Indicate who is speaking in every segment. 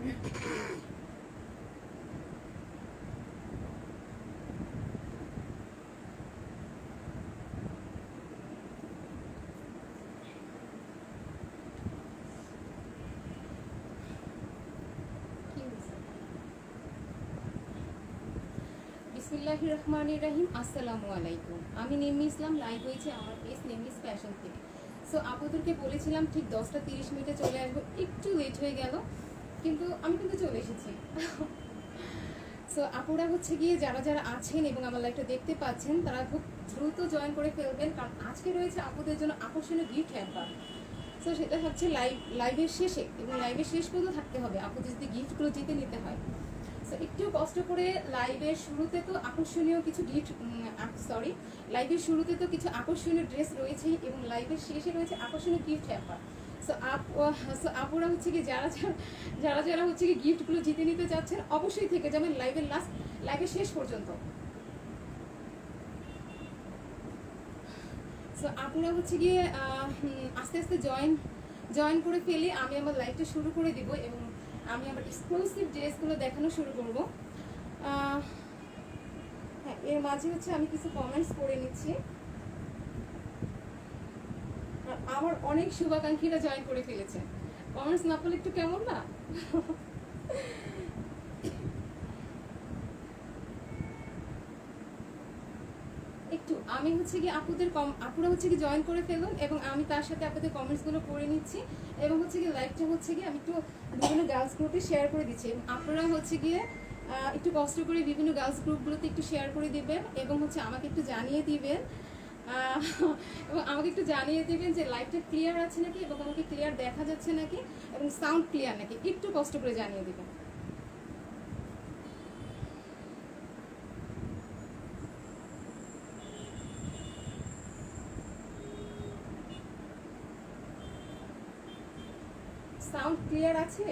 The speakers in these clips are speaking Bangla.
Speaker 1: বিসমিল্লাহির রহমানির রহিম। আসসালামু আলাইকুম। আমি নেমি ইসলাম, লাইভ হয়েছে আমার পেজ নেমিস ফ্যাশন থেকে। সো আপুদেরকে বলেছিলাম ঠিক 10টা 30 মিনিটে চলে আসবো, একটু লেট হয়ে গেল, কিন্তু আমি চলে এসেছি। সো আপুরা হচ্ছে গিয়ে যারা যারা আছেন এবং আমার লাইভটা দেখতে পাচ্ছেন তারা খুব দ্রুত জয়েন করে ফেলবেন, কারণ আজকে রয়েছে আপুদের জন্য আকর্ষণীয় গিফট হ্যাম্পার। সো সেটা হচ্ছে লাইভের শেষে, এবং লাইভের শেষ পর্যন্ত থাকতে হবে আপুদের যদি গিফটগুলো জিতে নিতে হয়। সো একটু কষ্ট করে লাইভের শুরুতে তো আকর্ষণীয় কিছু গিফট, লাইভের শুরুতে তো কিছু আকর্ষণীয় ড্রেস রয়েছে এবং লাইভের শেষে রয়েছে আকর্ষণীয় গিফট হ্যাম্পার। সো আপুরা হচ্ছে কি যারা যারা হচ্ছে কি গিফটগুলো জিতে নিতে চাচ্ছেন অবশ্যই থেকে যাবেন লাইভের শেষ পর্যন্ত। সো আপুরা হচ্ছে গিয়ে আস্তে আস্তে জয়েন করে ফেলে আমি আমার লাইভটা শুরু করে দিব এবং আমি আমার এক্সক্লুসিভ ড্রেসগুলো দেখানো শুরু করব। হ্যাঁ, এর মাঝে হচ্ছে আমি কিছু কমেন্টস করে নিচ্ছি। আমার অনেক শুভাকাঙ্ক্ষীরা জয়েন করে ফেলেছে, কমেন্টস না করলে একটু কেমন না। একটু আমি হচ্ছে কি আপুরা হচ্ছে কি জয়েন করে ফেলুন এবং আমি তার সাথে আপনাদের কমেন্টসগুলো পড়ে নিচ্ছি এবং হচ্ছে কি লাইভটা হচ্ছে কি আমি একটু বিভিন্ন গার্লস গ্রুপে শেয়ার করে দিচ্ছি। আপনারা হচ্ছে গিয়ে একটু কষ্ট করে বিভিন্ন গার্লস গ্রুপগুলোতে একটু শেয়ার করে দিবেন এবং হচ্ছে আমাকে একটু জানিয়ে দিবেন যে লাইভটা ক্লিয়ার আছে নাকি এবং আমাকে ক্লিয়ার দেখা যাচ্ছে নাকি এবং সাউন্ড ক্লিয়ার নাকি, একটু কষ্ট করে জানিয়ে দিবেন। সাউন্ড ক্লিয়ার আছে?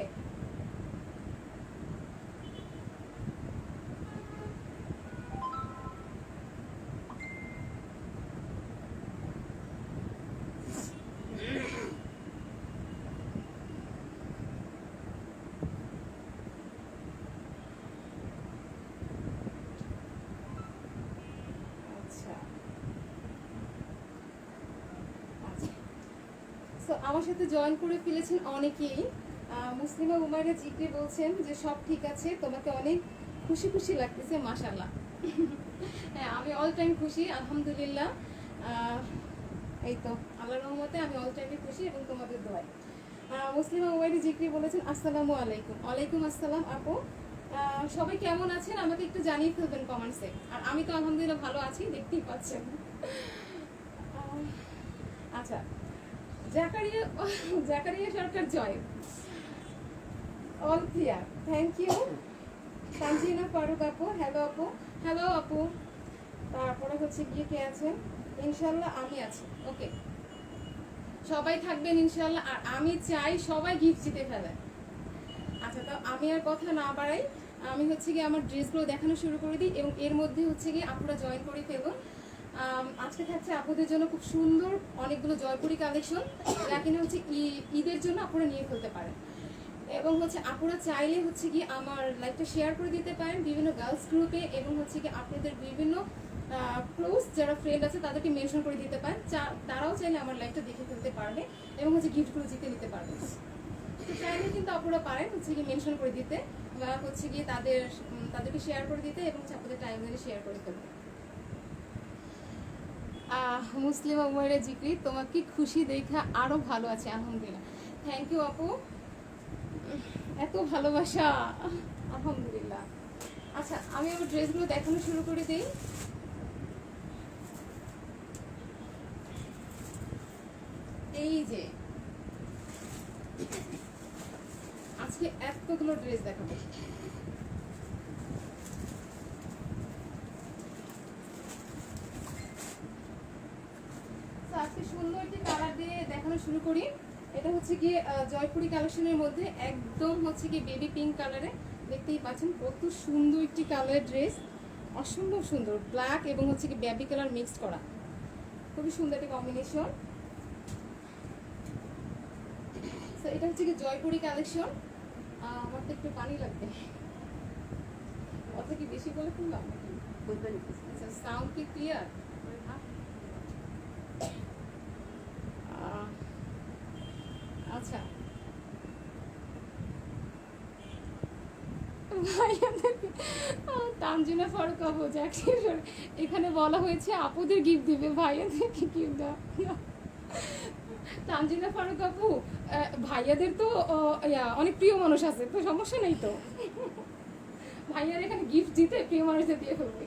Speaker 1: আমার সাথে জয়েন করে ফেলেছেন অনেকেই। মুসলিমা উমাইরা জিকে বলছেন যে সব ঠিক আছে, তোমাকে অনেক খুশি খুশি লাগতেছে, মাশাআল্লাহ। হ্যাঁ, আমি অল টাইম খুশি আলহামদুলিল্লাহ। এই তো আল্লাহর রহমতে আমি অল টাইমে খুশি এবং তোমাদের দোয়ায়। মুসলিমা উমাইরা জিকে বলেছেন আসসালামু আলাইকুম। ওয়ালাইকুম আসসালাম আপু। সবাই কেমন আছেন আমাকে একটু জানিয়ে ফেলবেন কমেন্টসে। আর আমি তো আলহামদুলিল্লাহ ভালো আছি, দেখতেই পাচ্ছেন। আচ্ছা, Zakaria Sarkar Joy, all clear, thank you. Tanjina Faruk আপু, হ্যালো আপু। তারপরে হচ্ছে গিয়ে কে আছেন? ইনশাল্লাহ আমি আছি, ওকে। সবাই থাকবেন ইনশাল্লাহ, আর আমি চাই সবাই গিফট জিতে ফেলে। আচ্ছা, তো আমি আর কথা না বাড়াই, আমি হচ্ছে গিয়ে আমার ড্রেসগুলো দেখানো শুরু করে দিই এবং এর মধ্যে হচ্ছে গিয়ে আপুরা জয়েন করে ফেলবো। আজকে থাকছে আপুদের জন্য খুব সুন্দর অনেকগুলো জয়পুরি কালেকশন, যা কিনা হচ্ছে ঈদের জন্য আপুরা নিয়ে ফেলতে পারেন। এবং হচ্ছে আপুরা চাইলে হচ্ছে কি আমার লাইভটা শেয়ার করে দিতে পারেন বিভিন্ন গার্লস গ্রুপে এবং হচ্ছে কি আপনাদের বিভিন্ন ক্লোজ যারা ফ্রেন্ড আছে তাদেরকে মেনশন করে দিতে পারেন, তারাও চাইলে আমার লাইভটা দেখে ফেলতে পারবে এবং হচ্ছে গিফটগুলো জিতে নিতে পারবে। তো চাইলে কিন্তু আপুরা পারেন হচ্ছে কি মেনশন করে দিতে বা হচ্ছে গিয়ে তাদেরকে শেয়ার করে দিতে এবং হচ্ছে আপনাদের টাইম ধরে শেয়ার করে ফেলবে। মুসলিমা উমাইরা জিক্রি, তোমাকে খুশি দেখা আরো ভালো আছে আলহামদুলিল্লাহ। থ্যাংক ইউ আপু, এত ভালোবাসা, আলহামদুলিল্লাহ। আচ্ছা, আমি আমার ড্রেসগুলো দেখানো শুরু করে দিই। এই যে আজকে এতগুলো ড্রেস দেখাবো। আজকে সুন্দর একটি কালার দিয়ে দেখানো শুরু করি। এটা হচ্ছে গিয়ে জয়পুরি কালেকশনের মধ্যে একদম হচ্ছে গিয়ে বেবি পিঙ্ক কালারে, দেখতেই পাচ্ছেন কত সুন্দর একটি কালারের ড্রেস, অসম্ভব সুন্দর, ব্ল্যাক এবং হচ্ছে কি বেবি কালার মিক্সড করা, খুবই সুন্দর একটি কম্বিনেশন। তো এটা হচ্ছে কি জয়পুরি কালেকশন, আমার তো একটু পানি লাগবে। কথা কি বেশি বলে ফেললাম নাকি? আচ্ছা, সাউন্ড কি ক্লিয়ার? আচ্ছা, ভাইয়াদেরকে তানজিনা ফারুক আপু এখানে বলা হয়েছে আপুদের গিফট দিবে, ভাইয়াদেরকে গিফট দেওয়া। তানজিনা ফারুক আপু, ভাইয়াদের তো অনেক প্রিয় মানুষ আছে, তো সমস্যা নেই তো। ভাইয়ার এখানে গিফট দিতে প্রিয় মানুষদের দিয়ে ফেলবে।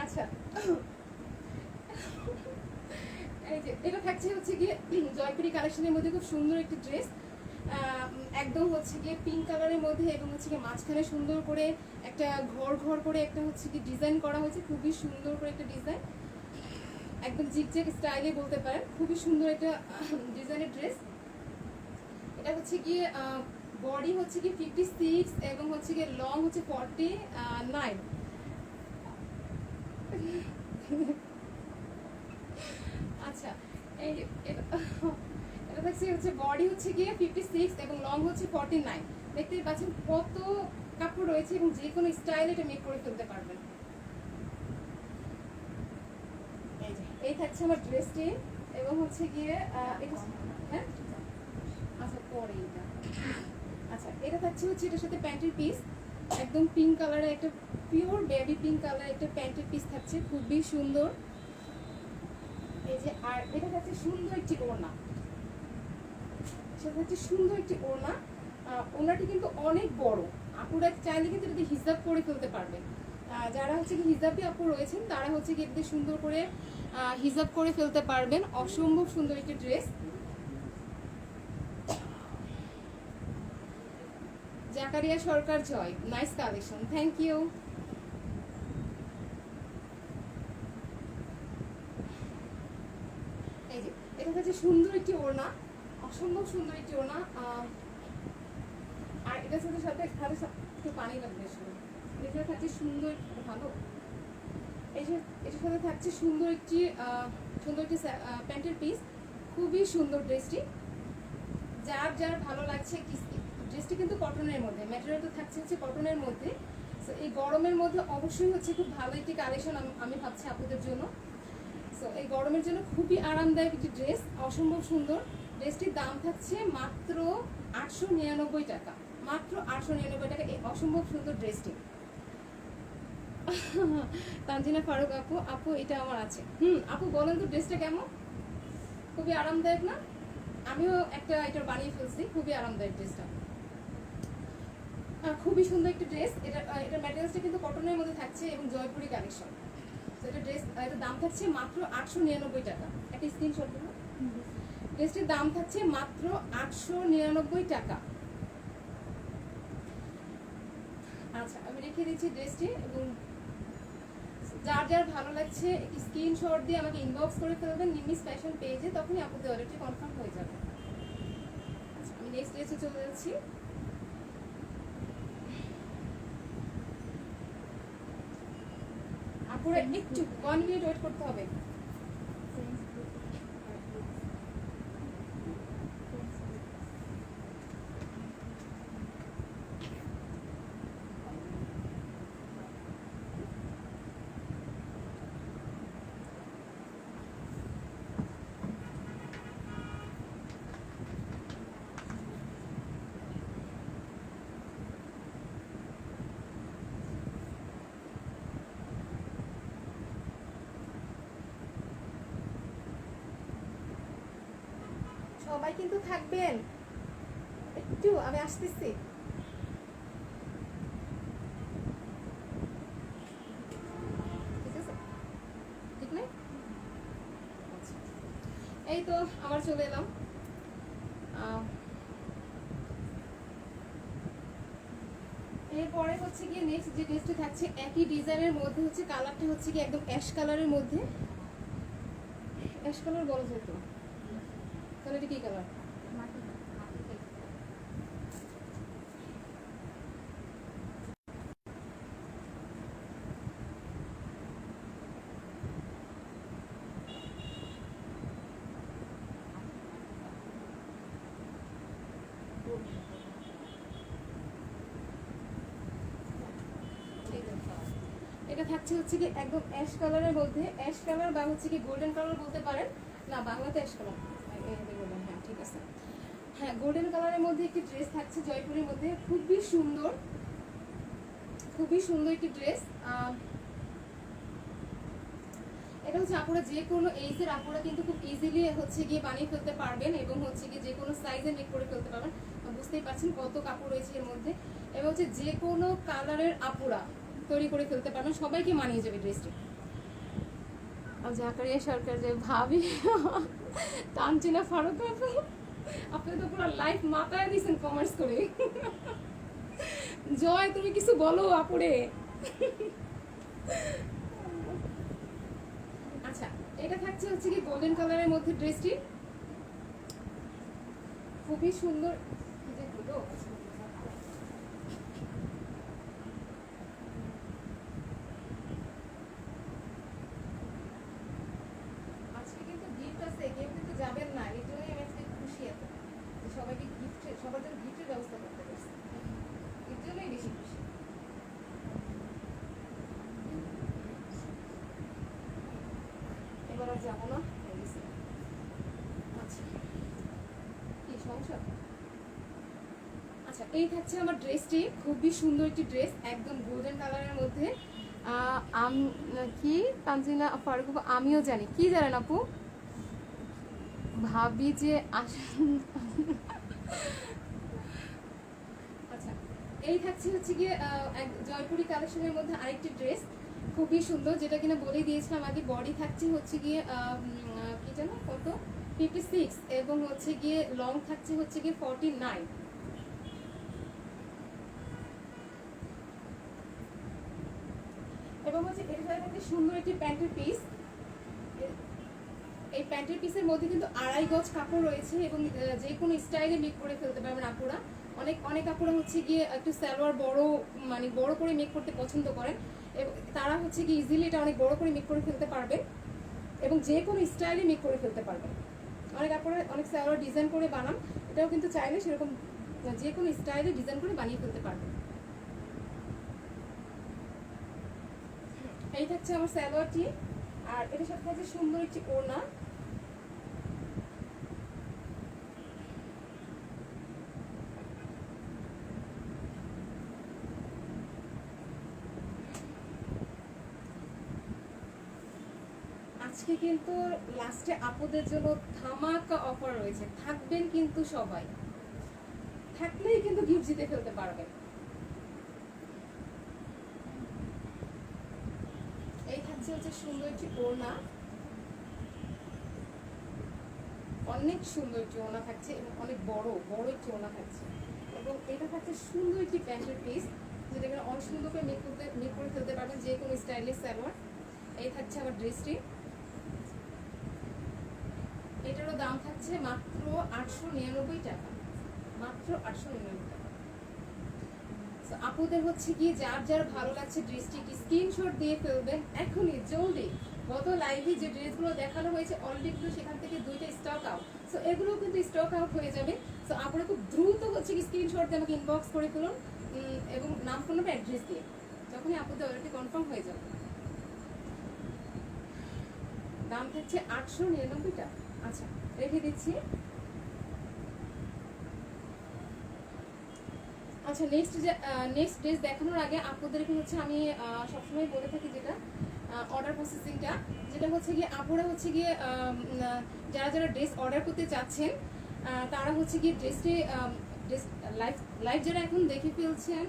Speaker 1: আচ্ছা, এই যে এটা থাকছে হচ্ছে গিয়ে জয়পুরি কালেকশনের মধ্যে খুব সুন্দর একটি ড্রেস, একদম হচ্ছে গিয়ে পিঙ্ক কালারের মধ্যে, এবং হচ্ছে গিয়ে মাঝখানে সুন্দর করে একটা ঘর ঘর করে একটা হচ্ছে কি ডিজাইন করা হয়েছে, খুবই সুন্দর করে একটা ডিজাইন, একদম জিগজ্যাগ স্টাইলে বলতে পারেন, খুবই সুন্দর একটা ডিজাইনের ড্রেস। এটা হচ্ছে গিয়ে বডি হচ্ছে কি 56 এবং হচ্ছে গিয়ে লং হচ্ছে 49। আচ্ছা, এই এটা হচ্ছে বডি হচ্ছে গিয়ে 56 এবং লং হচ্ছে 49। দেখতেই পাচ্ছেন কত কাপড় রয়েছে এবং যে কোনো স্টাইল এটা মেক করে ফেলতে পারবেন। এই থাকছে আমার ড্রেসটি, এবং হচ্ছে গিয়ে হ্যাঁ আচ্ছা পরে এটা, আচ্ছা এটা থাকছে হচ্ছে এটার সাথে প্যান্টের পিস, একদম পিঙ্ক কালারের একটা পিওর বেবি পিঙ্ক কালারের একটা প্যান্টের পিস থাকছে, খুবই সুন্দর। এই যে আর এটা থাকছে সুন্দর একটি ওড়না, সেটা হচ্ছে সুন্দর একটি ওড়না। ওড়নাটি কিন্তু অনেক বড়, আপুরা চাইলে কিন্তু যদি হিজাব করে ফেলতে পারবেন। যারা হচ্ছে কি হিজাবি আপু রয়েছেন তারা হচ্ছে কি এটাতে সুন্দর করে হিজাব করে ফেলতে পারবেন। অসম্ভব সুন্দর একটি dress. Zakaria Sarkar Joy, nice collection, thank you. এই যে এটা হচ্ছে সুন্দর একটি ওড়না, অসম্ভব সুন্দর একটি ওড়না। আর এটার সাথে সাথে একটু পানি লাগবে, এটা থাকছে সুন্দর, ভালো। এটার সাথে থাকছে সুন্দর একটি প্যান্টের পিস, খুবই সুন্দর ড্রেসটি। যার যার ভালো লাগছে, ড্রেসটি কিন্তু কটনের মধ্যে, ম্যাটেরিয়ালটা থাকছে হচ্ছে কটনের মধ্যে। সো এই গরমের মধ্যে অবশ্যই হচ্ছে খুব ভালো একটি কালেকশন আমি ভাবছি আপুদের জন্য। সো এই গরমের জন্য খুবই আরামদায়ক একটি ড্রেস, অসম্ভব সুন্দর। ড্রেসটির দাম থাকছে মাত্র 899 টাকা, মাত্র 899 টাকা এই অসম্ভব সুন্দর ড্রেসটি। তানজিনা ফারুক আপু এটা আমার আছে। আপু বলেন তো ড্রেসটা কেমন? খুবই আরামদায়ক না? আমিও এটা বানিয়ে ফেলছি, খুবই আরামদায়ক ড্রেসটা, খুবই সুন্দর একটা ড্রেস। এটা ম্যাটেরিয়ালসটা কিন্তু কটনের মধ্যে থাকছে এবং জয়পুরি কালেকশন। তো এটার দাম থাকছে মাত্র 899 টাকা। একটা স্ক্রিনশট দিন। ড্রেসটির দাম থাকছে মাত্র 899 টাকা। আচ্ছা, আমি রেখে দিচ্ছি ড্রেসটি, এবং যার যার ভালো লাগছে একটি স্ক্রিনশট দিয়ে আমাকে ইনবক্স করে ফেলবেন নিমিস ফ্যাশন পেজে, তখনই আপনাদের অর্ডারটি কনফার্ম হয়ে যাবে। আচ্ছা, আমি নেক্সট ড্রেসে চলে যাচ্ছি। আপুরা একটু 1 মিনিট ওয়েট করতে হবে। সবাই কিন্তু থাকবেন, একটু আমি আসতেছি। ঠিক আছে, ঠিক নাই? এই তো আবার চলে এলাম। এরপরে হচ্ছে গিয়ে নেক্সট যে ড্রেসটি থাকছে একই ডিজাইনের মধ্যে, হচ্ছে কালারটা হচ্ছে কি একদম অ্যাশ কালারের মধ্যে। অ্যাশ কালার বলা যায় তো, তাহলে এটা কি কালার? থাকছে হচ্ছে কি একদম অ্যাশ কালারের মধ্যে, অ্যাশ কালার বা হচ্ছে কি গোল্ডেন কালার বলতে পারেন, না বাংলাতে অ্যাশ কালার, হ্যাঁ ঠিক আছে, হ্যাঁ গোল্ডেন কালারের মধ্যে একটি ড্রেস থাকছে জয়পুরের মধ্যে, খুবই সুন্দর, খুবই সুন্দর একটি ড্রেস। এটা হচ্ছে আপনারা যে কোনো এইজের আপনারা কিন্তু খুব ইজিলি হচ্ছে গিয়ে বানিয়ে ফেলতে পারবেন এবং হচ্ছে গিয়ে যে কোনো সাইজে মেক করে ফেলতে পারবেন। বুঝতেই পারছেন কত কাপড় রয়েছে এর মধ্যে, এবং হচ্ছে যে কোনো কালারের আপুরা তৈরি করে ফেলতে পারবেন, সবাইকে মানিয়ে যাবে ড্রেসটি। জাকারিয়া সরকার যে ভাবি তানজিনা ফারুক আপু, আপনি তো পুরো লাইফ মাথায় দিয়েছেন কমার্স করে। জয় তুমি কিছু বলো আপুরে। আচ্ছা এটা থাকছে হচ্ছে কি গোল্ডেন কালারের মধ্যে ড্রেসটি, খুবই সুন্দর। আজকে কিন্তু গিফট আছে, কেউ কিন্তু যাবেন না, এই জন্যই আমি আজকে খুশি এত, সবাইকে গিফট, সবার জন্য গিফটের ব্যবস্থা করতে পারছি, এর জন্যই বেশি খুশি। এবার আর যাবো না, আচ্ছা কি সমস্যা। আচ্ছা এই থাকছে আমার ড্রেসটি, খুবই সুন্দর একটি ড্রেস, একদম গোল্ডেন কালারের মধ্যে। কি তানজিনা ফারুক আপু, আমিও জানি, কি জানেন আপু, ভাবি যে আচ্ছা এই থাকছে হচ্ছে গিয়ে জয়পুরি কালেকশনের মধ্যে আরেকটি ড্রেস, খুবই সুন্দর, যেটা কিনা বলেই দিয়েছিলাম আগে। বডি থাকছে হচ্ছে গিয়ে কি জানো কত 56 এবং হচ্ছে গিয়ে লং থাকছে হচ্ছে গিয়ে 49। এবং হচ্ছে এর সাথে থাকছে সুন্দর একটি প্যান্টের পিস, এই প্যান্টের পিসের মধ্যে কিন্তু 2.5 গজ কাপড় রয়েছে এবং যে কোনো স্টাইলে মেক করে ফেলতে পারবেন আপুরা। অনেক অনেক আপুরা হচ্ছে গিয়ে একটু সালোয়ার বড়, মানে বড় করে মেক করতে পছন্দ করেন, এবং তারা হচ্ছে গিয়ে ইজিলি এটা অনেক বড় করে মেক করে ফেলতে পারবে এবং যে কোনো স্টাইলে মেক করে ফেলতে পারবেন। অনেক আপুরা অনেক সালোয়ার ডিজাইন করে বানান, এটাও কিন্তু চাইলে সেরকম যে কোনো স্টাইলে ডিজাইন করে বানিয়ে ফেলতে পারবেন। এই থাকছে আমার সালোয়ারটি, আর এটার সাথে থাকছে সুন্দর একটি ওড়না। আজকে কিন্তু লাস্টে আপুদের জন্য ধামাকা অফার রয়েছে, থাকবেন কিন্তু সবাই, থাকলেই কিন্তু গিফট জিতে ফেলতে পারবেন। এই থাকছে হচ্ছে সুন্দর একটি ওড়না, অনেক সুন্দর একটি ওড়না থাকছে এবং অনেক বড় বড় একটি ওড়না থাকছে, এবং এটা থাকছে সুন্দর একটি প্যান্টের পিস, যেটা অনেক সুন্দর করে মেক করে ফেলতে পারবেন যে কোনো স্টাইলিশ সালোয়ার। এই থাকছে আমার ড্রেসটি, এটারও দাম থাকছে মাত্র 899 টাকা, মাত্র 899 টাকা। আপুদের হচ্ছে কি যার যার ভালো লাগছে ড্রেসটি কি স্ক্রিনশট দিয়ে ফেলবেন এখনই জলদি। গত লাইভে যে ড্রেসগুলো দেখানো হয়েছে অলরেডি কিন্তু সেখান থেকে 2টা স্টক আউট, সো এগুলো কিন্তু স্টক আউট হয়ে যাবে। সো আপনারা খুব দ্রুত হচ্ছে কি স্ক্রিনশট দিয়ে আমাকে ইনবক্স করে ফেলুন এবং নাম ফোন নাম্বার অ্যাড্রেস দিয়ে, যখনই আপুদের অলরেডি কনফার্ম হয়ে যাবে। দাম থাকছে 899 টাকা। আচ্ছা রেখে দিচ্ছি। আচ্ছা নেক্সট ড্রেস দেখানোর আগে আপুদেরকে হচ্ছে আমি সবসময় বলে থাকি যেটা অর্ডার প্রসেসিংটা, যেটা হচ্ছে গিয়ে আপুরা হচ্ছে গিয়ে যারা যারা ড্রেস অর্ডার করতে চাচ্ছেন তারা হচ্ছে গিয়ে ড্রেসটি লাইভ যারা এখন দেখে ফেলছেন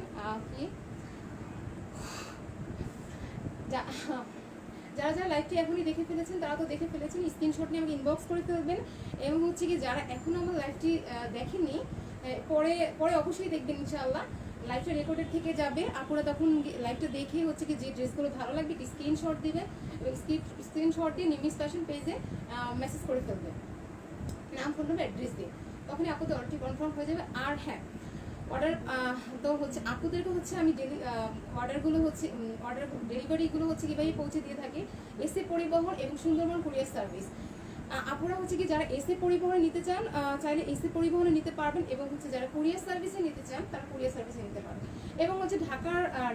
Speaker 1: কি যারা যারা লাইভটি এখনই দেখে ফেলেছেন তারা তো দেখে ফেলেছেন, স্ক্রিনশট নিয়ে আমাকে ইনবক্স করে ফেলবেন। এবং হচ্ছে কি যারা এখনো আমার লাইভটি দেখেননি পরে পরে অবশ্যই দেখবেন ইনশাআল্লাহ, লাইভটা রেকর্ডেড থেকে যাবে, আপনারা তখন লাইভটা দেখে হচ্ছে কি যে ড্রেসগুলো ভালো লাগবে স্ক্রিনশট দিবে এবং স্ক্রিনশট দিয়ে নিমিস ফ্যাশন পেজে মেসেজ করে ফেলবে নাম ফোন নাম্বার অ্যাড্রেস দিয়ে, তখনই আপুদের অর্ডারটি কনফার্ম হয়ে যাবে। আর হ্যাঁ অর্ডার তো হচ্ছে আপুদেরকে হচ্ছে আমি অর্ডারগুলো হচ্ছে অর্ডার ডেলিভারিগুলো হচ্ছে কীভাবে পৌঁছে দিয়ে থাকি, এসে পরিবহন এবং সুন্দরবন কুরিয়ার সার্ভিস। আপনারা হচ্ছে কি যারা এসি পরিবহনে নিতে চান চাইলে এসি পরিবহনে নিতে পারবেন, এবং হচ্ছে যারা কুরিয়ার সার্ভিসে নিতে চান তারা কুরিয়ার সার্ভিসে নিতে পারবেন। এবং হচ্ছে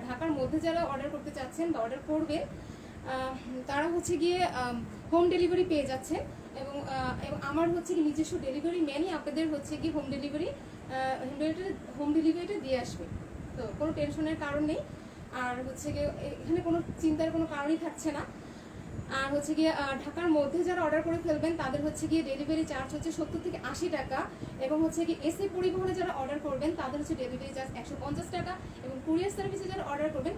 Speaker 1: ঢাকার মধ্যে যারা অর্ডার করতে চাচ্ছেন বা অর্ডার করবেন তারা হচ্ছে গিয়ে হোম ডেলিভারি পেয়ে যাচ্ছেন। এবং আমার হচ্ছে কি নিজস্ব ডেলিভারি ম্যানই আপনাদের হচ্ছে কি হোম ডেলিভারিটা দিয়ে আসবে, তো কোনো টেনশনের কারণ নেই। আর হচ্ছে গিয়ে এখানে কোনো চিন্তার কোনো কারণই থাকছে না। আর হচ্ছে গিয়ে ঢাকার মধ্যে যারা অর্ডার করে ফেলবেন তাদের হচ্ছে গিয়ে ডেলিভারি চার্জ হচ্ছে 70 থেকে 80 টাকা, এবং হচ্ছে গিয়ে এসি পরিবহনে যারা অর্ডার করবেন তাদের হচ্ছে ডেলিভারি চার্জ 150 টাকা, এবং কুরিয়ার সার্ভিসে যারা অর্ডার করবেন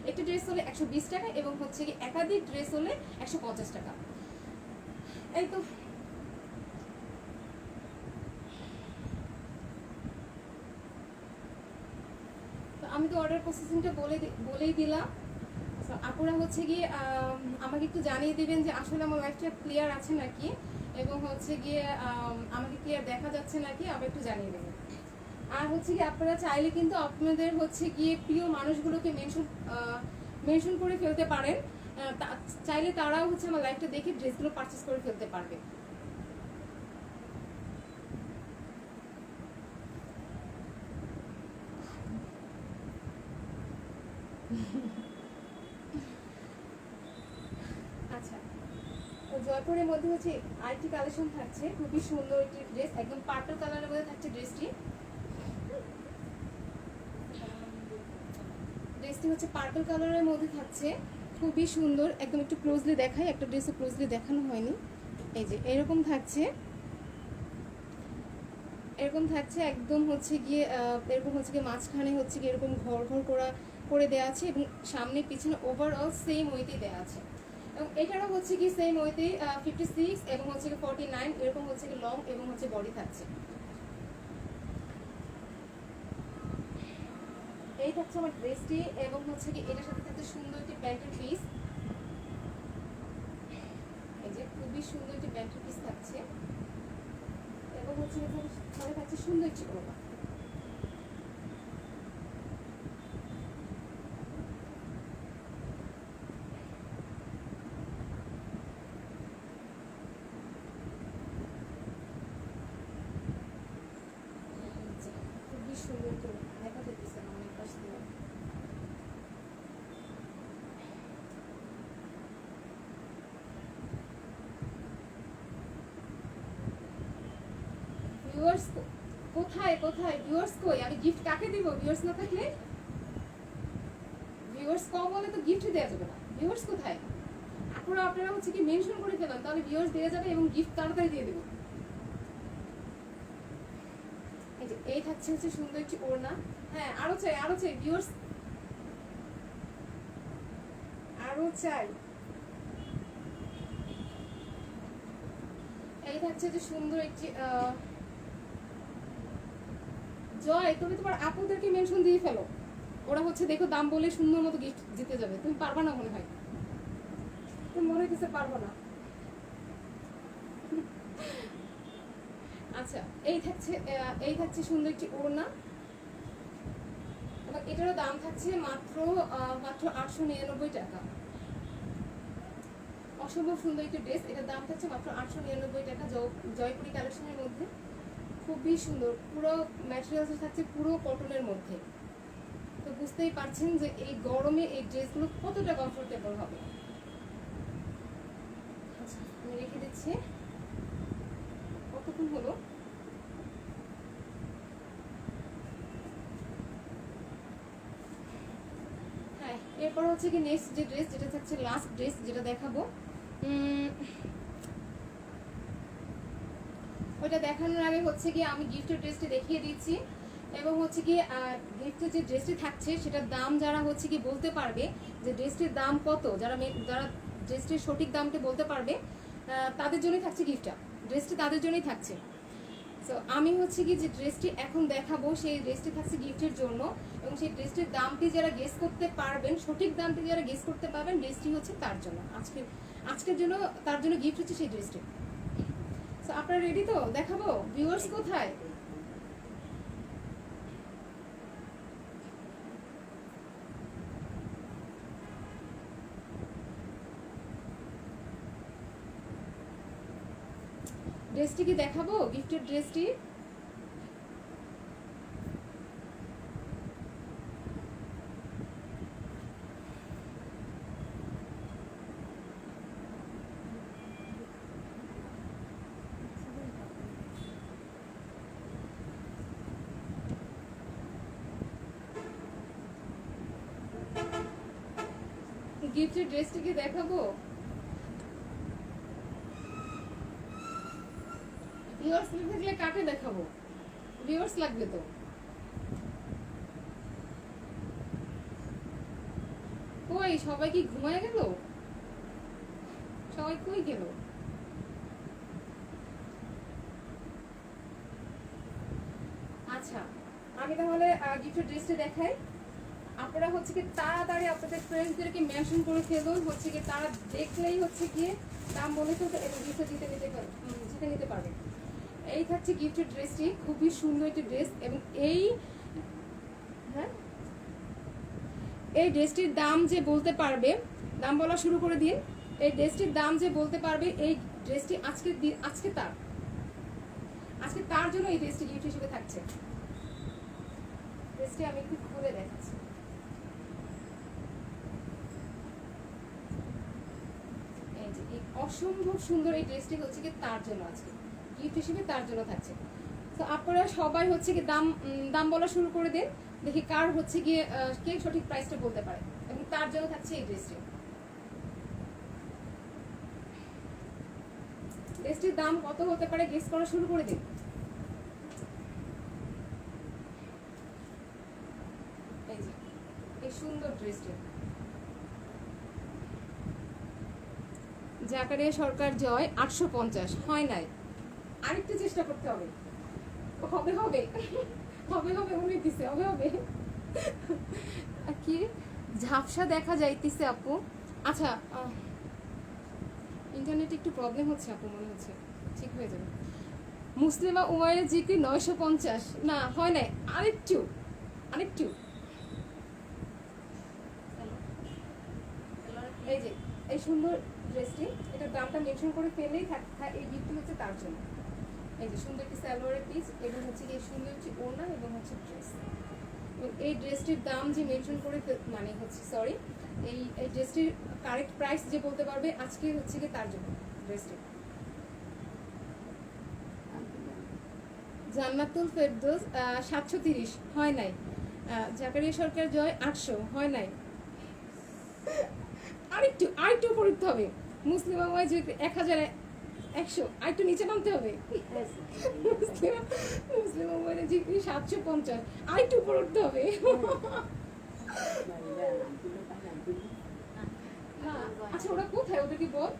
Speaker 1: একটি ড্রেস হলে 120 টাকা, এবং হচ্ছে গিয়ে একাধিক ড্রেস হলে 150 টাকা। এই তো আমি তো অর্ডার প্রসেসিংটা বলেই দিলাম। আপনারা হচ্ছে গিয়ে আমাকে একটু জানিয়ে দিবেন যে আসলে আমার লাইফটা ক্লিয়ার আছে নাকি, এবং হচ্ছে গিয়ে আমাকে ক্লিয়ার দেখা যাচ্ছে নাকি, আবার একটু জানিয়ে দেবেন। আর হচ্ছে গিয়ে আপনারা চাইলে কিন্তু আপনাদের হচ্ছে গিয়ে প্রিয় মানুষগুলোকে মেনশন করে ফেলতে পারেন, চাইলে তারাও হচ্ছে আমার লাইফটা দেখে ড্রেসগুলো পারচেস করে ফেলতে পারবে। আচ্ছা, তো জয়পুরের মধ্যে হচ্ছে আরেকটি কালেকশন থাকছে, খুবই সুন্দর একটি ড্রেস, একদম পার্পল কালারের মধ্যে থাকছে ড্রেসটি হচ্ছে পার্পল কালারের মধ্যে থাকছে, খুবই সুন্দর। একদম একটু ক্লোজলি দেখাই, একটা ড্রেসও ক্লোজলি দেখানো হয়নি। এই যে এরকম থাকছে একদম হচ্ছে গিয়ে এরকম হচ্ছে গিয়ে মাঝখানে হচ্ছে গিয়ে এরকম ঘর করে দেওয়া আছে, এবং সামনে পিছনে ওভারঅল সেম ওয়েতেই দেওয়া আছে। এবং এটারও হচ্ছে কি সেম ওয়েতেই 56 এবং হচ্ছে কি 49 এরকম হচ্ছে কি লং এবং হচ্ছে বডি থাকছে। এই থাকছে আমার ড্রেসটি, এবং হচ্ছে কি এটার সাথে থাকছে সুন্দর একটি প্যান্টের পিস। এই যে খুবই সুন্দর একটি প্যান্টের পিস থাকছে, এবং হচ্ছে সাথে থাকছে সুন্দর একটি ওড়না। খুবই সুন্দর একটি দেখা যেতেছে অনেক পাশ দিয়ে। ভিউয়ার্স কোথায় ভিউয়ার্স কই? আমি গিফট কাকে দিব? ভিউয়ার্স না থাকলে, ভিউয়ার্স কম হলে তো গিফট দেওয়া যাবে না। ভিউয়ার্স কোথায়? আপনারা হচ্ছে কি মেনশন করে ফেলেন, তাহলে ভিউয়ার্স দেওয়া যাবে এবং গিফট তাড়াতাড়ি দিয়ে দেবো। এই যে এই থাকছে হচ্ছে সুন্দর একটি ওড়না। হ্যাঁ, আরো চাই ভিউয়ার্স, আরো চাই। এই থাকছে যে সুন্দর একটি জয়, তুমি তোমার আপুদেরকে মেনশন দিয়ে ফেলো, ওরা হচ্ছে দেখো দাম বলে সুন্দর মতো গিফট জিতে যাবে। তুমি পারবা না মনে হয়, তুমি মনে হইতেছে পারবা না। আচ্ছা, এই থাকছে সুন্দর একটি ওড়না, এবং এটারও দাম থাকছে মাত্র 899 টাকা। অসম্ভব সুন্দর একটি ড্রেস, এটার দাম থাকছে মাত্র 899 টাকা জয়পুরি কালেকশনের মধ্যে। খুবই সুন্দর, পুরো ম্যাটেরিয়ালস থাকছে পুরো কটনের মধ্যে। তো বুঝতেই পারছেন যে এই গরমে এই ড্রেসগুলো কতটা কমফোর্টেবল হবে। আচ্ছা, আমি রেখে দিচ্ছি। কতক্ষণ হলো? হ্যাঁ, এরপর হচ্ছে কি নেক্সট যে ড্রেস, যেটা থাকছে লাস্ট ড্রেস যেটা দেখাবো, ওইটা দেখানোর আগে হচ্ছে কি আমি গিফটের ড্রেসটি দেখিয়ে দিচ্ছি। এবং হচ্ছে কি গিফটের যে ড্রেসটি থাকছে সেটার দাম যারা হচ্ছে কি বলতে পারবে যে ড্রেসটির দাম কত, যারা ড্রেসটির সঠিক দামটি বলতে পারবে তাদের জন্যই থাকছে গিফটটা, ড্রেসটি তাদের জন্যই থাকছে। সো আমি হচ্ছে কি যে ড্রেসটি এখন দেখাবো সেই ড্রেসটি থাকছে গিফটের জন্য, এবং সেই ড্রেসটির দামটি যারা গেস করতে পারবেন, সঠিক দামটি যারা গেস করতে পারবেন, ড্রেসটি হচ্ছে তার জন্য আজকের জন্য, তার জন্য গিফট হচ্ছে সেই ড্রেসটি। সো আপনারা রেডি তো? দেখাবো। ভিউয়ার্স কোথায়? ড্রেসটি কি দেখাবো, গিফটের ড্রেসটি? গিফটের ড্রেসটি কি দেখাবো? ভিউয়ার্স থাকলে কাকে দেখাবো? ভিউয়ার্স লাগবে তো। কই সবাই কি ঘুমায় গেল? সবাই কই গেল? আচ্ছা আমি তাহলে গিফটের ড্রেসটা দেখাই। আপনারা হচ্ছে কি তাড়াতাড়ি আপনাদের ফ্রেন্ডসদেরকে মেনশন করে ফেলুন, হচ্ছে কি তারা দেখলেই হচ্ছে গিয়ে দাম বলে ফেলতে এবং গিফটটা জিতে নিতে পারবে। এই থাকছে গিফটের ড্রেসটি, খুবই সুন্দর একটি ড্রেস। এবং এই ড্রেসটির দাম যে বলতে পারবে, দাম বলা শুরু করে দিন। এই ড্রেসটির দাম যে বলতে পারবে, এই ড্রেসটি আজকে তার জন্য এই ড্রেসটি গিফট হিসেবে থাকছে। ড্রেসটি আমি একটু খুলে দেখাচ্ছি। অসম্ভব সুন্দর এই ড্রেসটি হচ্ছে কি তার জন্য আজকে গিফট হিসেবে তার জন্য থাকছে। তো আপনারা সবাই হচ্ছে কি দাম বলা শুরু করে দেন, দেখি কার হচ্ছে গিয়ে কে সঠিক প্রাইসটা বলতে পারে, এবং তার জন্য থাকছে এই ড্রেসটি। ড্রেসটির দাম কত হতে পারে গেস করা শুরু করে দিন। এই যে এই সুন্দর ড্রেসটি, জাকারিয়া সরকার জয় 850 হয় নাই, আরেকটু চেষ্টা করতে হবে। হবে হবে হবে হবে উনি দিছে, হবে হবে। কি ঝাপসা দেখা যাইতেছে আপু? আচ্ছা ইন্টারনেটে একটু প্রবলেম হচ্ছে আপু, মনে হচ্ছে ঠিক হয়ে যাবে। মুসলিমা উমাইরের জিকির 950 না হয় নাই, আরেকটু এই যে এই সুন্দর ড্রেসটি, এটার দামটা মেনশন করে ফেলেই এই গিফট হচ্ছে তার জন্য। এই যে সুন্দর একটি সালোয়ারের পিস এবং হচ্ছে এই সুন্দর একটি ওড়না এবং হচ্ছে ড্রেস। এবং এই ড্রেসটির দাম যে মেনশন করে মানে হচ্ছে সরি এই ড্রেসটির কারেক্ট প্রাইস যে বলতে পারবে আজকে হচ্ছে কি তার জন্য ড্রেসটি। জান্নাতুল ফেরদৌস 730 হয় নাই। জাকারিয়া সরকার জয় 800 হয় নাই, আরেকটু পড়তে হবে। মুসলিমা ওয়াই যে 1100 আরেকটু নিচে নামতে হবে। মুসলিমা ওয়াই যে 750 আরেকটু উপরে উঠতে হবে। আচ্ছা ওরা কোথায়, ওদের কি বল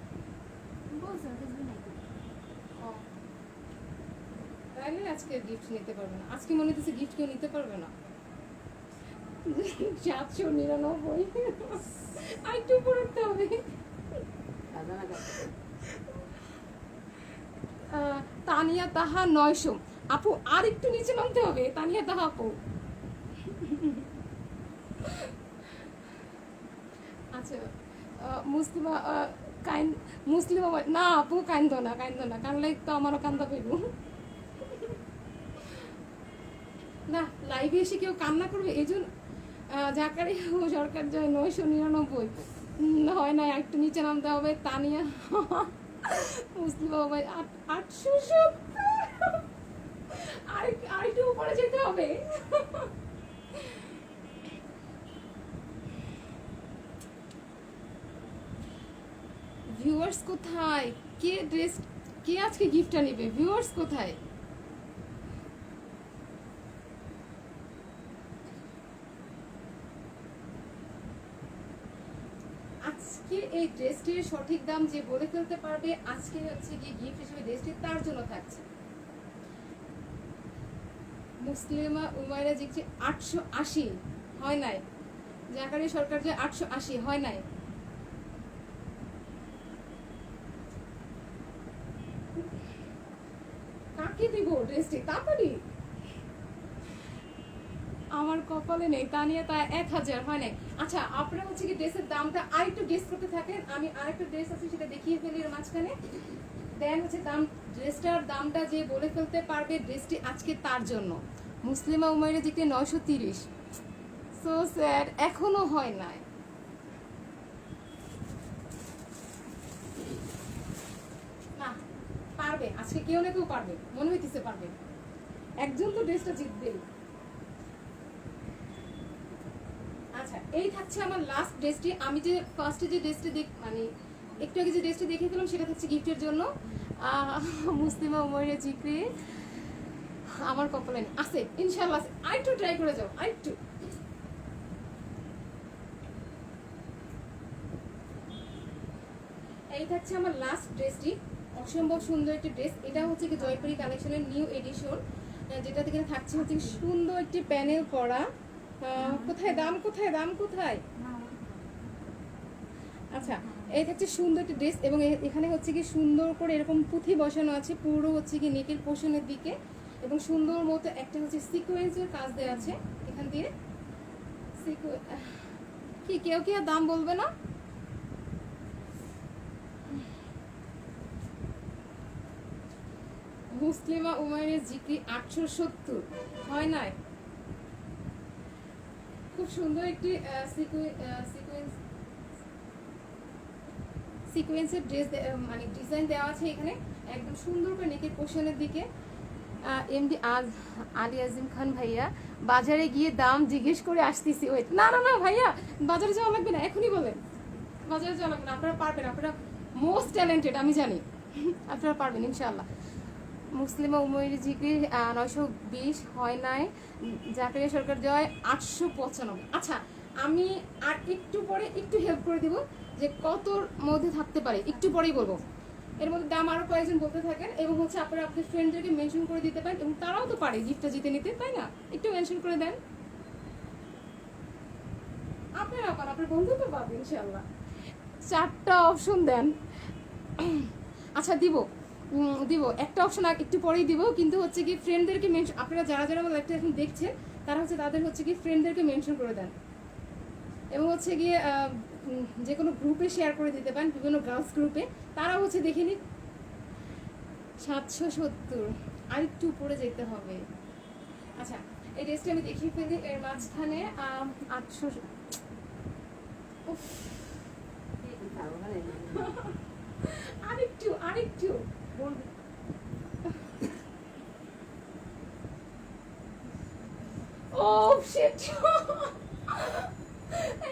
Speaker 1: তাইলে আজকে গিফট নিতে পারবে না। আজকে মনে হচ্ছে গিফট কেউ নিতে পারবে না। 799 আরেকটু উপরে উঠতে হবে। তানিয়া তাহা 900 আপু আরেকটু নিচে নামতে হবে। তানিয়া তাহা আপু আচ্ছা মুসলিমা না আপু কান্দ না কানলে তো আমারও কান্দা পেব না। লাইভে এসে কেউ কান্না করবে এই জন্য। জাকারিয়া সরকার জয় 999 হয় না, একটু নিচে নামতে হবে। তানিয়া মুসলিমা ভাই 870 আরেকটু উপরে যেতে হবে। ভিউয়ার্স কোথায়? কে আজকে গিফটটা নেবে? ভিউয়ার্স কোথায়? আজকে এই ড্রেসটির সঠিক দাম যে বলে ফেলতে পারবে আজকে হচ্ছে গিয়ে গিফট হিসেবে ড্রেসটি তার জন্য থাকছে। মুসলিমা উমাইরা জিকছে 880 হয় নাই। জাকারিয়া সরকার যে 880 হয় নাই। কাকে দিব ড্রেসটি তাড়াতাড়ি? আমার কপালে নেই। তানিয়া তা 1000 হয় নাই। আচ্ছা আপনারা হচ্ছে কি ড্রেসের দামটা আরেকটু গেস করতে থাকেন, আমি আরেকটা ড্রেস আছে সেটা দেখিয়ে ফেলি এর মাঝখানে। দেন হচ্ছে দাম, ড্রেসটার দামটা যে বলে ফেলতে পারবে ড্রেসটি আজকে তার জন্য। মুসলিমা উমাইরের দিকে 930। সো স্যাড, এখনো হয় নাই। না পারবে আজকে, কেউ না কেউ পারবে, মনে হইতেছে পারবে, একজন তো ড্রেসটা জিতবেই। আচ্ছা এই থাকছে আমার লাস্ট ড্রেসটি। আমি যে ফার্স্টে যে ড্রেসটি মানে একটু আগে যে ড্রেসটি দেখে ফেলাম সেটা হচ্ছে গিফটের জন্য। মুসলিমা উমাইরের জিক্রি আমার কপালে আছে ইনশাআল্লাহ, আছে। আরেকটু ট্রাই করে যাও, আরেকটু। এই থাকছে আমার লাস্ট ড্রেসটি, অসম্ভব সুন্দর একটি ড্রেস। এটা হচ্ছে কি জয়পুরি কালেকশনের নিউ এডিশন, যেটা থেকে থাকছে হচ্ছে সুন্দর একটি প্যানেল করা। কোথায় দাম, কোথায় দাম, কোথায়? আচ্ছা এই থাকছে সুন্দর একটি ড্রেস, এবং এখানে হচ্ছে কি সুন্দর করে এরকম পুঁথি বসানো আছে পুরো হচ্ছে কি নেকের পোর্শনের দিকে, এবং সুন্দর মতো একটা হচ্ছে সিকোয়েন্সের কাজ দেওয়া আছে এখান দিয়ে। কি কেউ কি আর দাম বলবে না? মুসলিমা উমাইরের জিক্রি 870 হয় নাই? খুব সুন্দর একটি সিকোয়েন্সের ড্রেস মানে ডিজাইন দেওয়া আছে এখানে একদম সুন্দর করে নেকের পোর্শনের দিকে। এমডি আলী আজিম খান ভাইয়া, বাজারে গিয়ে দাম জিজ্ঞেস করে আসতেছি। ওয়েট, না না না ভাইয়া, বাজারে যাওয়া লাগবে না, এখনই বলেন। বাজারে যাওয়া লাগবে না, আপনারা পারবেন, আপনারা মোস্ট ট্যালেন্টেড, আমি জানি আপনারা পারবেন ইনশাআল্লাহ। মুসলিমা উমৈরি জিক্রি 920 হয় নাই। জাকারিয়া সরকার জয় 895। আচ্ছা আমি আর একটু পরে একটু হেল্প করে দিব যে কতর মধ্যে থাকতে পারে, একটু পরেই বলবো। এর মধ্যে দাম আরো কয়েকজন বলতে থাকেন, এবং হচ্ছে আপনারা আপনাদের ফ্রেন্ডদেরকে মেনশন করে দিতে পারেন, এবং তারাও তো পারে গিফটটা জিতে নিতে, তাই না? একটু মেনশন করে দেন, আপনারা পান, আপনার বন্ধু তো পাবে ইনশাআল্লাহ। 4টা অপশন দেন। আচ্ছা দিব দিব একটা অপশন আর একটু পরেই দিব, কিন্তু হচ্ছে কি ফ্রেন্ডদেরকে মেনশন, আপনারা যারা যারা আমার লাইভটা এখন দেখছেন তারা হচ্ছে তাদের হচ্ছে কি ফ্রেন্ডদেরকে মেনশন করে দেন, এবং হচ্ছে গিয়ে যে কোনো গ্রুপে শেয়ার করে দিতে পারেন, বিভিন্ন গার্লস গ্রুপে, তারা হচ্ছে দেখে নিন। 770, আর একটু উপরে যেতে হবে। আচ্ছা এই ড্রেসটা আমি দেখিয়ে ফেলি, এর মাঝখানে 800। আরেকটু আরেকটু ও শিট,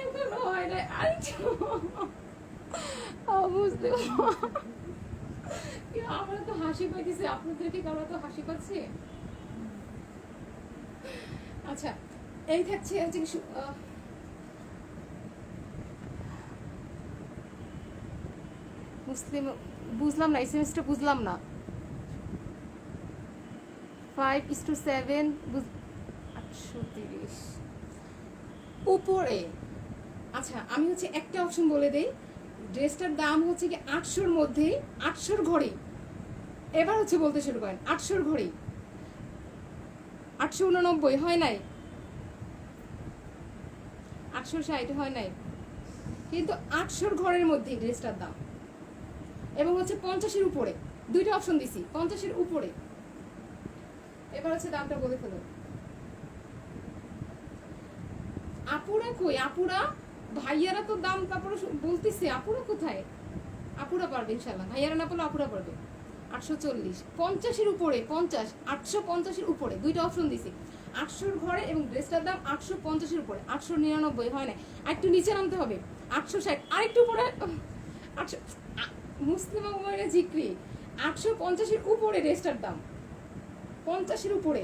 Speaker 1: এখন হয় না, আরেকটু বুঝতে। আমরা তো হাসি পাইতেছি, আপনাদেরকে কারো তো হাসি পাচ্ছে। আচ্ছা এই থাকছে হচ্ছে মুসলিম, বুঝলাম না এসএমএসটা, বুঝলাম না। 5:7 830 উপরে। আচ্ছা আমি হচ্ছে একটা অপশন বলে দেই, ড্রেসটার দাম হচ্ছে কি 800-র মধ্যেই, 800-র ঘরেই। এবার হচ্ছে বলতে শুরু করেন, 800-র ঘরেই। 889 হয় নাই, 860 হয় নাই, কিন্তু 800-র ঘরের মধ্যেই ড্রেসটার দাম, এবং হচ্ছে 50-এর উপরে। দুইটা অপশন দিছি, 50-এর উপরে। এবার হচ্ছে দামটা বলে ফেলো। আপুরা কই, আপুরা ভাইয়ারা তো দাম তারপরে বলতেছে, আপুরা কোথায়? আপুরা পারবে ইনশাল্লাহ, ভাইয়ারা না পারলে আপুরা পারবে। 840, 50-এর উপরে, 50, 850-এর উপরে, দুইটা অপশন দিছি। 800-র ঘরে এবং ড্রেসটার দাম 850-এর উপরে। 899 হয় না, আরেকটু নিচে নামতে হবে। 860, আরেকটু উপরে। 800, মুসলিমা উমাইরের জিক্রি 850-এর উপরে ড্রেসটার দাম, 50-এর উপরে।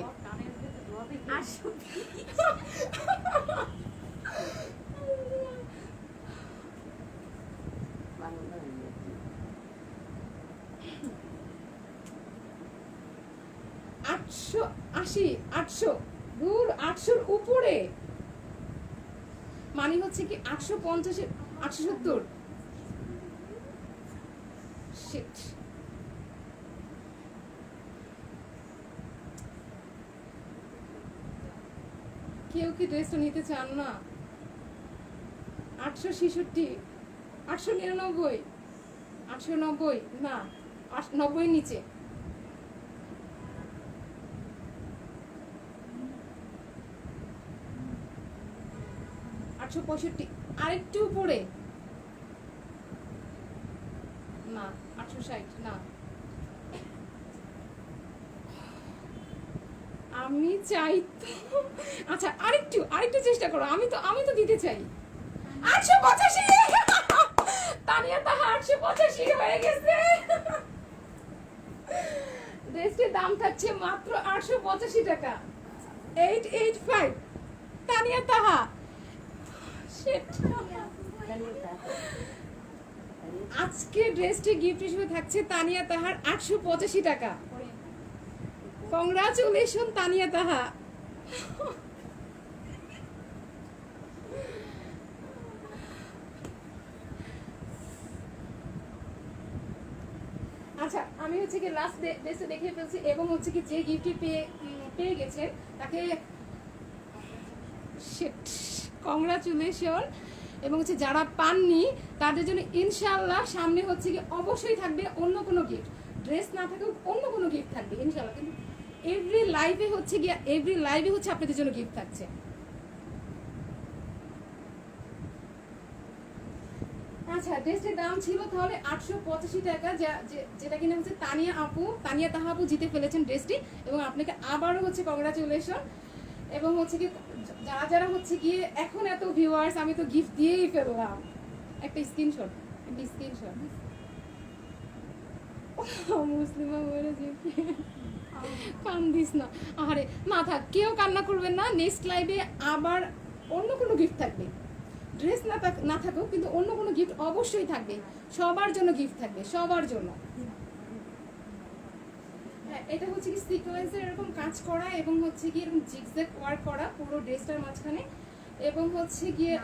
Speaker 1: আটশো 80, 800 দূর, 800-র উপরে মানে হচ্ছে কি 850, 870। শিট, কেউ কি ড্রেসটা নিতে চান না? 866, 899, 890 না, 90 নিচে। $865 আরেকটু উপরে না, 860 না। আমি চাই তো, আচ্ছা আরেকটু চেষ্টা করো, আমি তো দিতে চাই। 885 তানিয়া তাহা 885 হয়ে গেছে। ড্রেসটির দাম থাকছে মাত্র 885 টাকা। 885 তানিয়া তাহা। আজকে ড্রেসটি গিফট হিসেবে থাকছে তানিয়া তাহার 885 টাকা। কংগ্রাচুলেশন তানিয়া তাহা। আচ্ছা আমি হচ্ছে কি লাস্ট ড্রেসে দেখে ফেলছি এবং হচ্ছে কি যে গিফটটি পেয়ে গেছে তাকে কংগ্রাচুলেশন। এবং হচ্ছে যারা পাননি তাদের জন্য ইনশাআল্লাহ সামনে হচ্ছে কি অবশ্যই থাকবে অন্য কোনো গিফট। ড্রেস না থাকেও অন্য কোনো গিফট থাকবে ইনশাআল্লাহ, কিন্তু এভরি লাইভে হচ্ছে আপনাদের জন্য গিফট থাকছে। আচ্ছা ড্রেসটির দাম ছিল তাহলে 885 টাকা, যেটা কিনা হচ্ছে তানিয়া তাহা আপু জিতে ফেলেছেন ড্রেসটি। এবং আপনাকে আবারও হচ্ছে কংগ্রাচুলেশন। এবং হচ্ছে কি যারা হচ্ছে গিয়ে এখন এত ভিউয়ার্স, আমি তো গিফট দিয়েই ফেললাম। একটা স্ক্রিনশট মুসলিমা বলে যে কান্দিস না, আরে না থাক, কেউ কান্না করবেন না। নেক্সট লাইভে আবার অন্য কোনো গিফট থাকবে। ড্রেস না থাকুক কিন্তু অন্য কোনো গিফট অবশ্যই থাকবে, সবার জন্য গিফট থাকবে, সবার জন্য। হ্যাঁ এটা হচ্ছে কি সিকোয়েন্সের এরকম কাজ করা এবং হচ্ছে কি এরকম জিগজ্যাগ ওয়ার্ক করা পুরো ড্রেসটার মাঝখানে। এবং হচ্ছে গিয়ে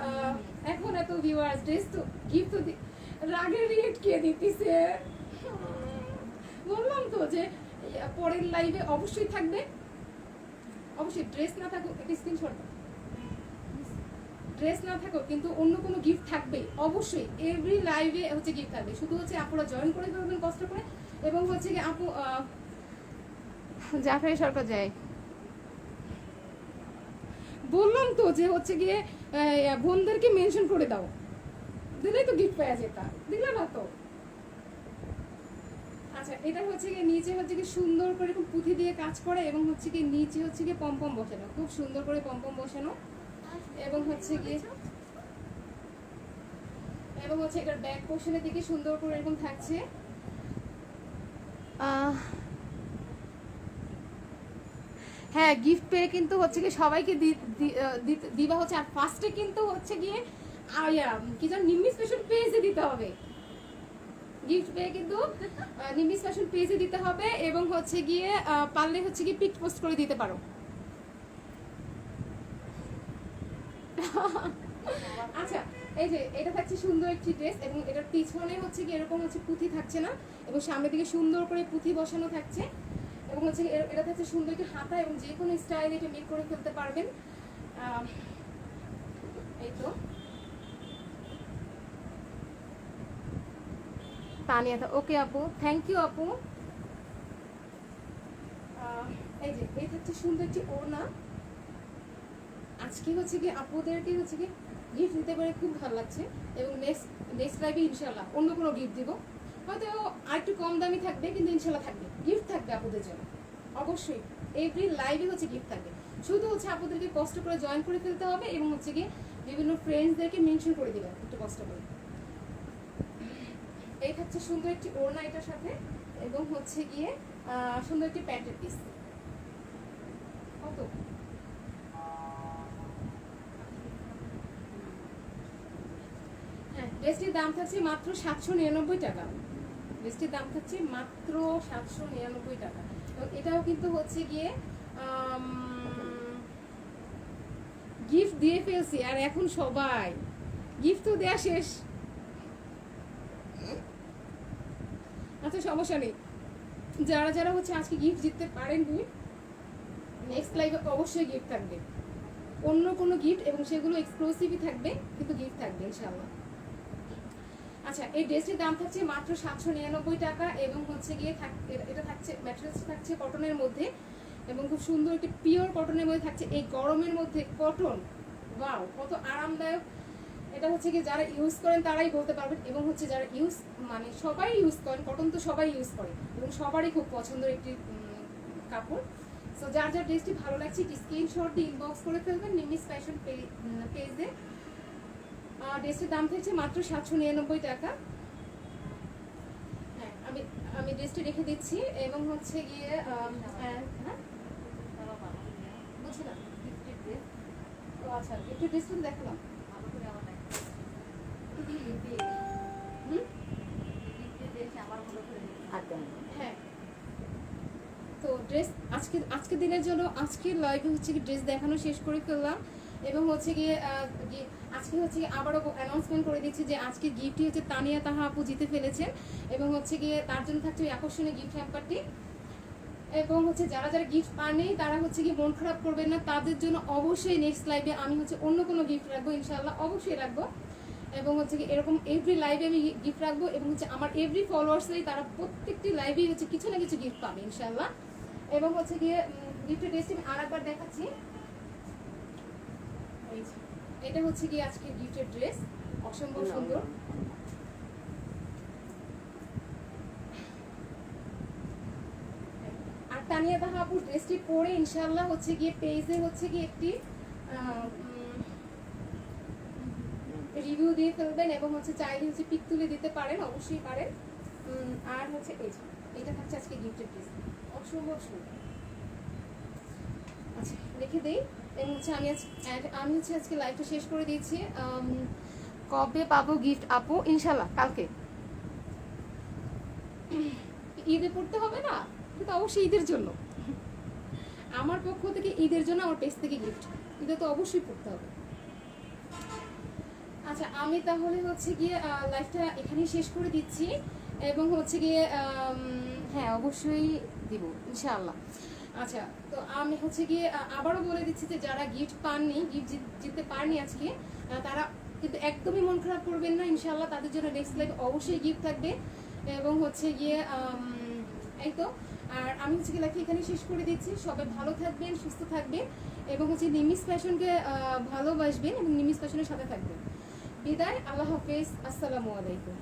Speaker 1: এখন এত ভিউয়ার্স ড্রেস তো গিফট তো রাগের রিয়েক্ট কে দিতেছে। বললাম তো যে পরের লাইভে অবশ্যই থাকবে, অবশ্যই। ড্রেস না থাকুক, একটা স্ক্রিনশট, ড্রেস না থাকুক কিন্তু অন্য কোনো গিফট থাকবে অবশ্যই। এভরি লাইভে হচ্ছে গিফট থাকবে, শুধু হচ্ছে আপুরা জয়েন করে ফেলবেন কষ্ট করে। এবং হচ্ছে কি আপু জাফরি সরকার যায়, বললাম তো যে হচ্ছে গিয়ে বোনদেরকে মেনশন করে দাও, দিলেই তো গিফট পাওয়া যেত, দিলে না তো। আচ্ছা এটা হচ্ছে গিয়ে নিচে হচ্ছে কি সুন্দর করে এরকম পুঁথি দিয়ে কাজ করে এবং হচ্ছে কি নিচে হচ্ছে গিয়ে পমপম বসানো, খুব সুন্দর করে পমপম বসানো। এবং হচ্ছে গিয়ে এটার ব্যাক পোর্শনের দিকে সুন্দর করে এরকম থাকছে। হ্যাঁ গিফট পেয়ে কিন্তু হচ্ছে কি সবাইকে দিবা হচ্ছে। আর ফার্স্টে কিন্তু হচ্ছে গিয়ে কি যেন নিম্মি স্পেশাল পেজে দিতে হবে। গিফট পেয়ে কিন্তু নিম্মি স্পেশাল পেজে দিতে হবে এবং হচ্ছে গিয়ে পারলে হচ্ছে গিয়ে পিক পোস্ট করে দিতে পারো। আচ্ছা এই যে এটা থাকছে সুন্দর একটি ড্রেস এবং এটার পিছনে হচ্ছে কি এরকম হচ্ছে পুঁথি থাকছে না এবং সামনের দিকে সুন্দর করে পুঁথি বসানো থাকছে। এবং হচ্ছে এটা থাকছে সুন্দর একটি হাতা এবং যে কোনো স্টাইলে এটা মেক করে ফেলতে পারবেন। এই তো তানিয়া, ওকে আপু, থ্যাংক ইউ আপু। এই যে এই থাকছে সুন্দর একটি ওড়না। আজকে হচ্ছে কি আপুদেরকে হচ্ছে কি গিফট দিতে পারে, খুব ভালো লাগছে। এবং নেক্সট লাইভে ইনশাল্লাহ অন্য কোনো গিফট দিব, হয়তো আরেকটু কম দামি থাকবে কিন্তু ইনশাল্লাহ থাকবে, গিফট থাকবে আপুদের জন্য অবশ্যই। এভরি লাইভে হচ্ছে গিফট থাকবে, শুধু হচ্ছে আপুদেরকে কষ্ট করে জয়েন করে ফেলতে হবে এবং হচ্ছে গিয়ে বিভিন্ন ফ্রেন্ডসদেরকে মেনশন করে দিবেন একটু কষ্ট করে। এই থাকছে সুন্দর একটি ওড়না এটার সাথে এবং হচ্ছে গিয়ে সুন্দর একটি প্যান্টের পিস। কত ড্রেসটির দাম থাকছে মাত্র 799 টাকা। ড্রেসটির দাম থাকছে মাত্র 799 টাকা। এবং এটাও কিন্তু হচ্ছে গিয়ে গিফট দিয়ে ফেলছি আর এখন সবাই গিফট তো দেয়া শেষ। আচ্ছা সমস্যা নেই, যারা হচ্ছে আজকে গিফট জিততে পারেননি নেক্সট লাইভে অবশ্যই গিফট থাকবে, অন্য কোনো গিফট এবং সেগুলো এক্সক্লুসিভই থাকবে কিন্তু গিফট থাকবে ইনশাআল্লাহ। আচ্ছা, এই ড্রেসটির দাম থাকছে মাত্র 799 টাকা এবং হচ্ছে গিয়ে এটা থাকছে ম্যাটেরিয়ালস থাকছে কটনের মধ্যে এবং খুব সুন্দর একটি পিওর কটনের মধ্যে থাকছে। এই গরমের মধ্যে কটন, ওয়াও কত আরামদায়ক। এটা হচ্ছে কি যারা ইউজ করেন তারাই বলতে পারবেন এবং হচ্ছে যারা ইউজ মানে সবাই ইউজ করেন, কটন তো সবাই ইউজ করে এবং সবারই খুব পছন্দের একটি কাপড়। সো যার যার ড্রেসটি ভালো লাগছে একটি স্ক্রিনশট দিয়ে ইনবক্স করে ফেলবেন নিমিস ফ্যাশন পেজে। ড্রেসটির দাম থাকছে মাত্র 799 টাকা। হ্যাঁ, আমি ড্রেসটি রেখে দিচ্ছি এবং হচ্ছে গিয়ে হ্যাঁ বুঝলাম। ও আচ্ছা, একটু ড্রেসটা দেখালাম। হ্যাঁ, তো ড্রেস আজকের দিনের জন্য আজকের লাইভে হচ্ছে কি ড্রেস দেখানো শেষ করে ফেললাম এবং হচ্ছে গিয়ে আজকে হচ্ছে গিয়ে আবারও অ্যানাউন্সমেন্ট করে দিচ্ছি যে আজকে গিফটটি হচ্ছে তানিয়া তাহা আপু জিতে ফেলেছেন এবং হচ্ছে গিয়ে তার জন্য থাকছে ওই আকর্ষণীয় গিফট হ্যাম্পারটি। এবং হচ্ছে যারা যারা গিফট পাননি তারা হচ্ছে কি মন খারাপ করবেন না, তাদের জন্য অবশ্যই নেক্সট লাইভে আমি হচ্ছে অন্য কোনো গিফট রাখবো, ইনশাআল্লাহ অবশ্যই রাখবো। এবং হচ্ছে কি এরকম এভরি লাইভে আমি গিফট রাখবো এবং হচ্ছে আমার এভরি ফলোয়ার্সরাই তারা প্রত্যেকটি লাইভেই হচ্ছে কিছু না কিছু গিফট পাবে ইনশাআল্লাহ। এবং হচ্ছে গিয়ে গিফটের ড্রেসটি আমি আর একবার দেখাচ্ছি। এটা হচ্ছে গিয়ে আজকে গিফটের ড্রেস, অসম্ভব সুন্দর। আর তানিয়া তাহা আপুর ড্রেসটি পরে ইনশাআল্লাহ হচ্ছে গিয়ে পেজে হচ্ছে গিয়ে একটি রিভিউ দিয়ে ফেলবেন এবং হচ্ছে চাইলে হচ্ছে পিক তুলে দিতে পারেন, অবশ্যই পারেন। আর হচ্ছে এটা থাকছে আজকে গিফটের ড্রেস, অসম্ভব সুন্দর। আচ্ছা রেখে দেই এবং হচ্ছে আমি হচ্ছে আজকে লাইভটা শেষ করে দিয়েছি। কবে পাবো গিফট আপু? ইনশাআল্লাহ কালকে। ঈদে পড়তে হবে না, কিন্তু অবশ্যই ঈদের জন্য আমার পক্ষ থেকে, ঈদের জন্য আমার পেজ থেকে গিফট, ঈদে তো অবশ্যই পড়তে হবে। আচ্ছা আমি তাহলে হচ্ছে গিয়ে লাইভটা এখানেই শেষ করে দিচ্ছি এবং হচ্ছে গিয়ে হ্যাঁ অবশ্যই দিব ইনশাআল্লাহ। আচ্ছা তো আমি হচ্ছে গিয়ে আবারও বলে দিচ্ছি যে যারা গিফট পাননি, গিফট জিততে পারেনি আজকে, তারা কিন্তু একদমই মন খারাপ করবেন না, ইনশাআল্লাহ তাদের জন্য নেক্সট লাইভ অবশ্যই গিফট থাকবে। এবং হচ্ছে গিয়ে এই তো, আর আমি হচ্ছে গিয়ে লাইভটা এখানেই শেষ করে দিচ্ছি। সবাই ভালো থাকবেন, সুস্থ থাকবেন এবং হচ্ছে নিমিস ফ্যাশনকে ভালোবাসবেন এবং নিমিস ফ্যাশনের সাথে থাকবেন। বিদায়, আল্লাহ হাফেজ, আসসালামু আলাইকুম।